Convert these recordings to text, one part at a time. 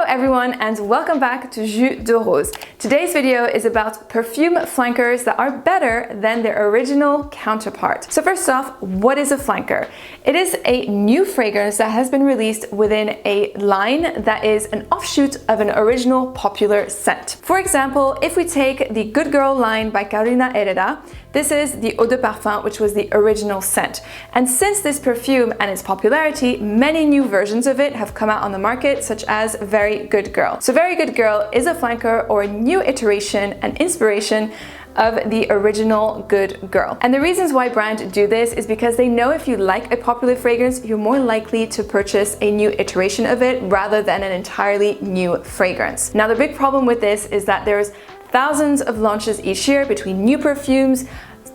everyone and welcome back to Jus de Rose. Today's video is about perfume flankers that are better than their original counterpart. So first off, what is a flanker? It is a new fragrance that has been released within a line that is an offshoot of an original popular scent. For example, if we take the Good Girl line by Herrera, this is the Eau de Parfum, which was the original scent. And since this perfume and its popularity, many new versions of it have come out on the market, such as Very Good Girl. So Very Good Girl is a flanker or a new iteration and inspiration of the original Good Girl. And the reasons why brands do this is because they know if you like a popular fragrance, you're more likely to purchase a new iteration of it rather than an entirely new fragrance. Now, the big problem with this is that there's thousands of launches each year between new perfumes,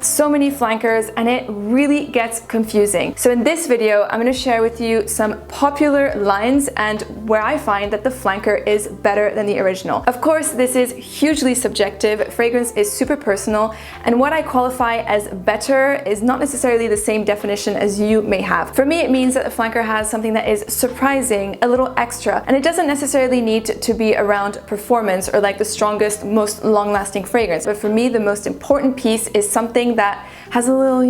so many flankers, and it really gets confusing. So in this video, I'm going to share with you some popular lines and where I find that the flanker is better than the original. Of course, this is hugely subjective. Fragrance is super personal, and what I qualify as better is not necessarily the same definition as you may have. For me, it means that the flanker has something that is surprising, a little extra, and it doesn't necessarily need to be around performance or like the strongest, most long-lasting fragrance. But for me, the most important piece is something that has a little,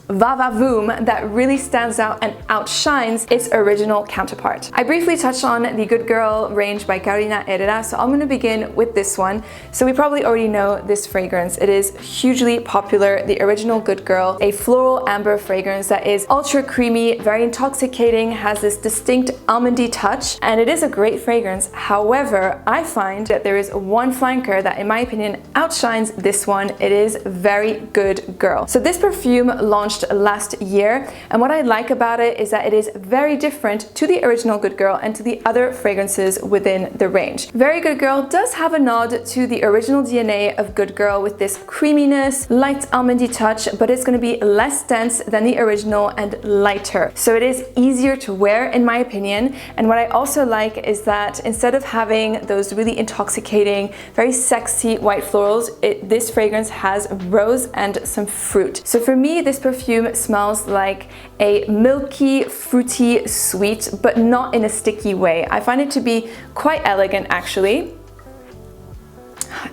va-va-voom that really stands out and outshines its original counterpart. I briefly touched on the Good Girl range by Herrera, so I'm going to begin with this one. So we probably already know this fragrance. It is hugely popular, the original Good Girl, a floral amber fragrance that is ultra creamy, very intoxicating, has this distinct almondy touch, and it is a great fragrance. However, I find that there is one flanker that, in my opinion, outshines this one. It is Very Good Girl. So this perfume launched last year, and what I like about it is that it is very different to the original Good Girl and to the other fragrances within the range. Very Good Girl does have a nod to the original DNA of Good Girl with this creaminess, light almondy touch, but it's going to be less dense than the original and lighter. So it is easier to wear, in my opinion. And what I also like is that instead of having those really intoxicating, very sexy white florals, this fragrance has rose and some fruit. So for me, this perfume smells like a milky, fruity sweet, but not in a sticky way. I find it to be quite elegant, actually.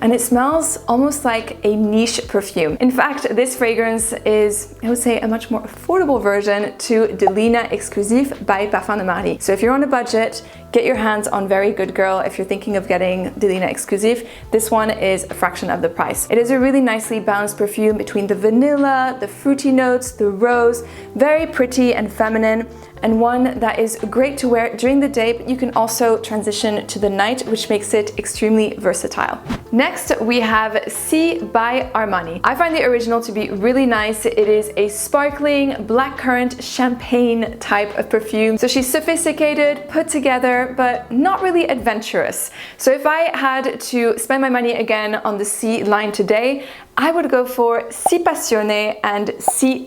And it smells almost like a niche perfume. In fact, this fragrance is, I would say, a much more affordable version to Delina Exclusive by Parfum. So if you're on a budget, get your hands on Very Good Girl. If you're thinking of getting Delina Exclusive, this one is a fraction of the price. It is a really nicely balanced perfume between the vanilla, the fruity notes, the rose, very pretty and feminine, and one that is great to wear during the day, but you can also transition to the night, which makes it extremely versatile. Next, we have Saab by Armani. I find the original to be really nice. It is a sparkling blackcurrant champagne type of perfume. So she's sophisticated, put together, but not really adventurous. So if I had to spend my money again on the Saab line today, I would go for Passione and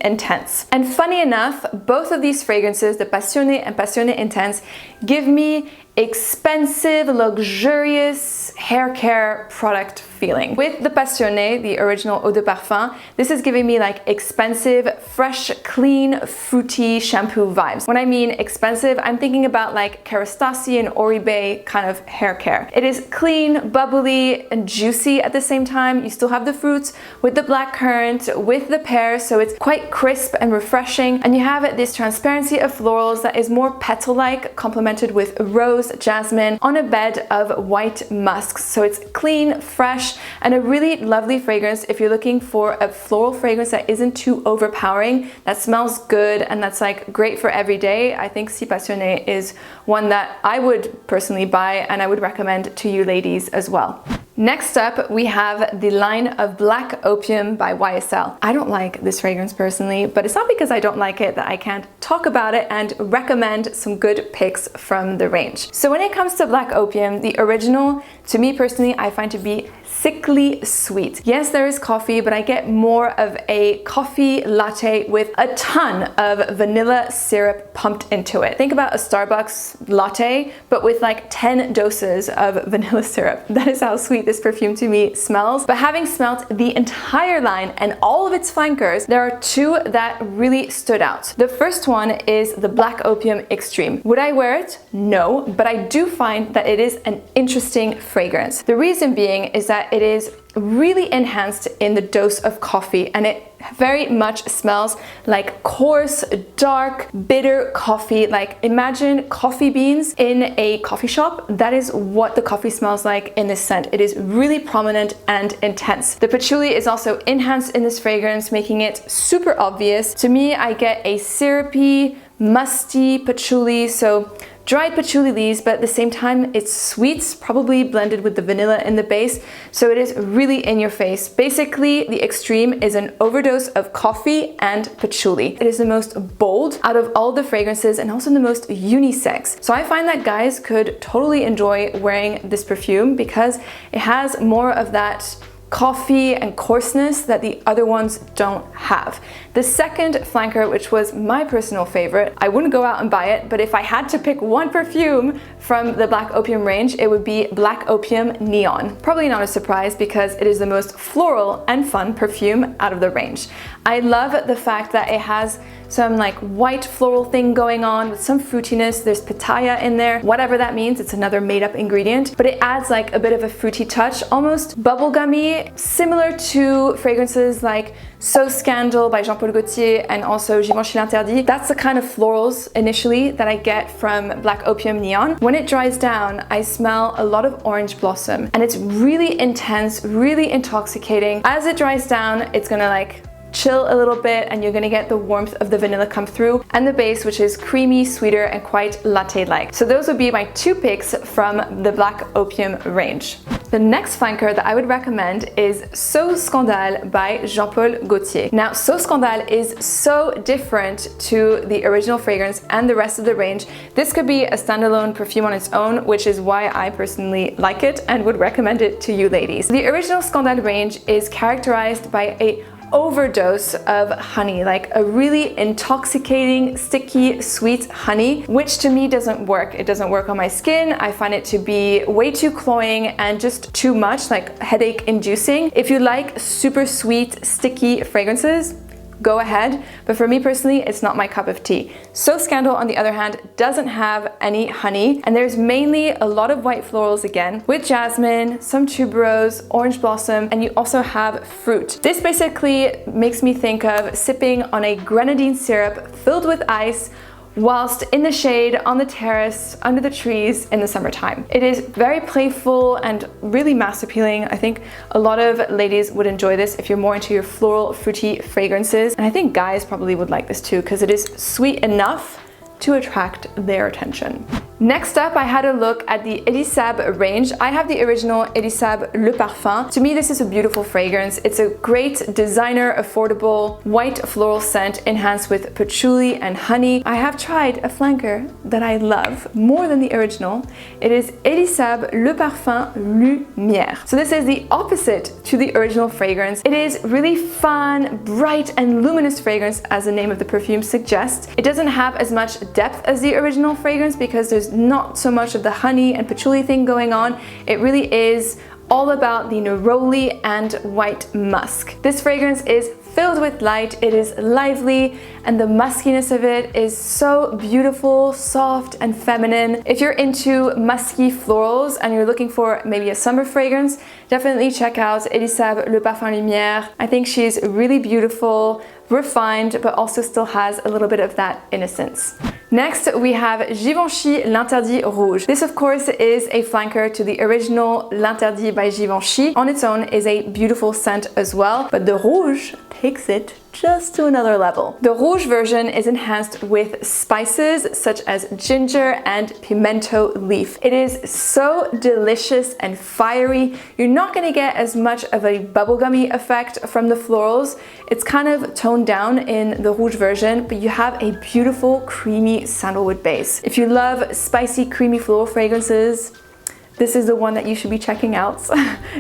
Intense. And funny enough, both of these fragrances, the Passione and Passione Intense, give me expensive, luxurious hair care product feeling. With the Passione, the original Eau de Parfum, this is giving me like expensive, fresh, clean, fruity shampoo vibes. When I mean expensive, I'm thinking about like Kerastase and Oribe kind of hair care. It is clean, bubbly, and juicy at the same time. You still have the fruits with the blackcurrant, with the pear, so it's quite crisp and refreshing. And you have this transparency of florals that is more petal-like, complemented with rose, jasmine on a bed of white musks. So it's clean, fresh, and a really lovely fragrance if you're looking for a floral fragrance that isn't too overpowering, that smells good, and that's like great for every day. I think Passione is one that I would personally buy, and I would recommend to you ladies as well. Next up, we have the line of Black Opium by YSL. I don't like this fragrance personally, but it's not because I don't like it that I can't talk about it and recommend some good picks from the range. So when it comes to Black Opium, the original, to me personally, I find to be sickly sweet. Yes, there is coffee, but I get more of a coffee latte with a ton of vanilla syrup pumped into it. Think about a Starbucks latte, but with like 10 doses of vanilla syrup. That is how sweet this perfume to me smells. But having smelt the entire line and all of its flankers, there are two that really stood out. The first one is the Black Opium Extreme. Would I wear it? No, but I do find that it is an interesting fragrance. The reason being is that it is really enhanced in the dose of coffee, and it very much smells like coarse, dark, bitter coffee. Like imagine coffee beans in a coffee shop. That is what the coffee smells like in this scent. It is really prominent and intense. The patchouli is also enhanced in this fragrance, making it super obvious. To me, I get a syrupy, musty patchouli, so dried patchouli leaves, but at the same time it's sweet, probably blended with the vanilla in the base, so it is really in your face. Basically, the Extreme is an overdose of coffee and patchouli. It is the most bold out of all the fragrances and also the most unisex. So I find that guys could totally enjoy wearing this perfume because it has more of that coffee and coarseness that the other ones don't have. The second flanker, which was my personal favorite, I wouldn't go out and buy it, but if I had to pick one perfume from the Black Opium range, it would be Black Opium Neon. Probably not a surprise because it is the most floral and fun perfume out of the range. I love the fact that it has some like white floral thing going on with some fruitiness. There's pitaya in there, whatever that means. It's another made-up ingredient, but it adds like a bit of a fruity touch, almost bubblegummy, similar to fragrances like So Scandal by Jean-Paul Gaultier and also Givenchy L'Interdit. That's the kind of florals initially that I get from Black Opium Neon. When it dries down, I smell a lot of orange blossom, and it's really intense, really intoxicating. As it dries down, it's gonna like chill a little bit, and you're gonna get the warmth of the vanilla come through, and the base, which is creamy, sweeter, and quite latte-like. So those would be my two picks from the Black Opium range. The next flanker that I would recommend is So Scandale by Jean-Paul Gaultier. Now, So Scandale is so different to the original fragrance and the rest of the range. This could be a standalone perfume on its own, which is why I personally like it and would recommend it to you ladies. The original Scandale range is characterized by a overdose of honey, like a really intoxicating, sticky, sweet honey, which to me doesn't work. It doesn't work on my skin. I find it to be way too cloying and just too much, like headache inducing. If you like super sweet, sticky fragrances, go ahead, but for me personally, it's not my cup of tea. So Scandal, on the other hand, doesn't have any honey, and there's mainly a lot of white florals again, with jasmine, some tuberose, orange blossom, and you also have fruit. This basically makes me think of sipping on a grenadine syrup filled with ice whilst in the shade on the terrace under the trees in the summertime. It is very playful and really mass appealing. I think a lot of ladies would enjoy this if you're more into your floral, fruity fragrances. And I think guys probably would like this too because it is sweet enough to attract their attention. Next up, I had a look at the Elie Saab range. I have the original Elie Saab Le Parfum. To me, this is a beautiful fragrance. It's a great designer, affordable, white floral scent enhanced with patchouli and honey. I have tried a flanker that I love more than the original. It is Elie Saab Le Parfum Lumiere. So this is the opposite to the original fragrance. It is really fun, bright, and luminous fragrance, as the name of the perfume suggests. It doesn't have as much depth as the original fragrance because there's not so much of the honey and patchouli thing going on. It really is all about the neroli and white musk. This fragrance is filled with light, it is lively, and the muskiness of it is so beautiful, soft, and feminine. If you're into musky florals and you're looking for maybe a summer fragrance, definitely check out Elie Saab Le Parfum Lumiere. I think she's really beautiful, refined, but also still has a little bit of that innocence. Next, we have Givenchy L'Interdit Rouge. This, of course, is a flanker to the original L'Interdit by Givenchy. On its own is a beautiful scent as well, but the Rouge takes it just to another level. The Rouge version is enhanced with spices such as ginger and pimento leaf. It is so delicious and fiery. You're not going to get as much of a bubblegummy effect from the florals. It's kind of toned down in the Rouge version, but you have a beautiful creamy sandalwood base. If you love spicy, creamy floral fragrances, this is the one that you should be checking out.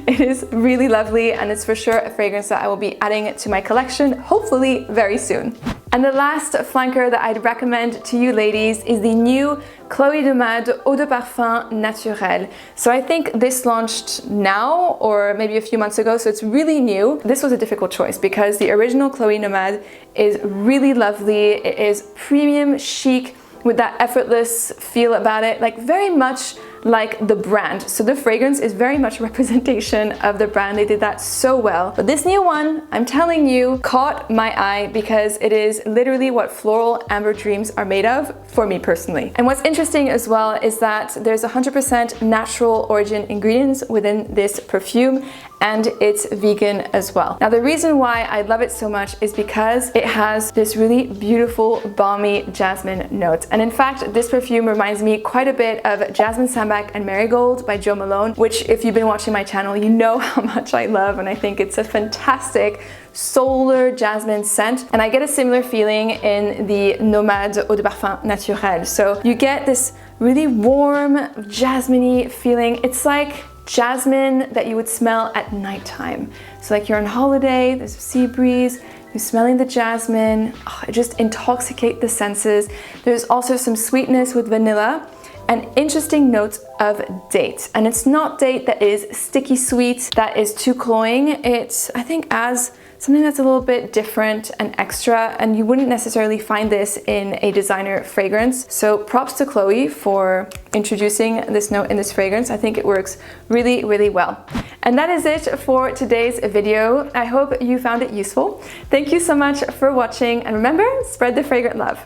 It is really lovely, and it's for sure a fragrance that I will be adding to my collection, hopefully very soon. And the last flanker that I'd recommend to you ladies is the new Chloé Nomade Eau de Parfum Naturelle. So I think this launched now or maybe a few months ago, so it's really new. This was a difficult choice because the original Chloé Nomade is really lovely. It is premium chic with that effortless feel about it, like very much like the brand. So the fragrance is very much representation of the brand. They did that so well. But this new one, I'm telling you, caught my eye because it is literally what floral amber dreams are made of for me personally. And what's interesting as well is that there's 100% natural origin ingredients within this perfume, and it's vegan as well. Now the reason why I love it so much is because it has this really beautiful balmy jasmine note. And in fact, this perfume reminds me quite a bit of Jasmine Sambac and Marigold by Jo Malone, which if you've been watching my channel, you know how much I love, and I think it's a fantastic solar jasmine scent. And I get a similar feeling in the Nomade Eau de Parfum Naturelle. So you get this really warm, jasmine-y feeling. It's like jasmine that you would smell at nighttime. So like you're on holiday, there's a sea breeze, you're smelling the jasmine, it just intoxicates the senses. There's also some sweetness with vanilla and interesting notes of date. And it's not date that is sticky sweet, that is too cloying. It, I think, adds something that's a little bit different and extra, and you wouldn't necessarily find this in a designer fragrance. So props to Chloe for introducing this note in this fragrance. I think it works really, really well. And that is it for today's video. I hope you found it useful. Thank you so much for watching, and remember, spread the fragrant love.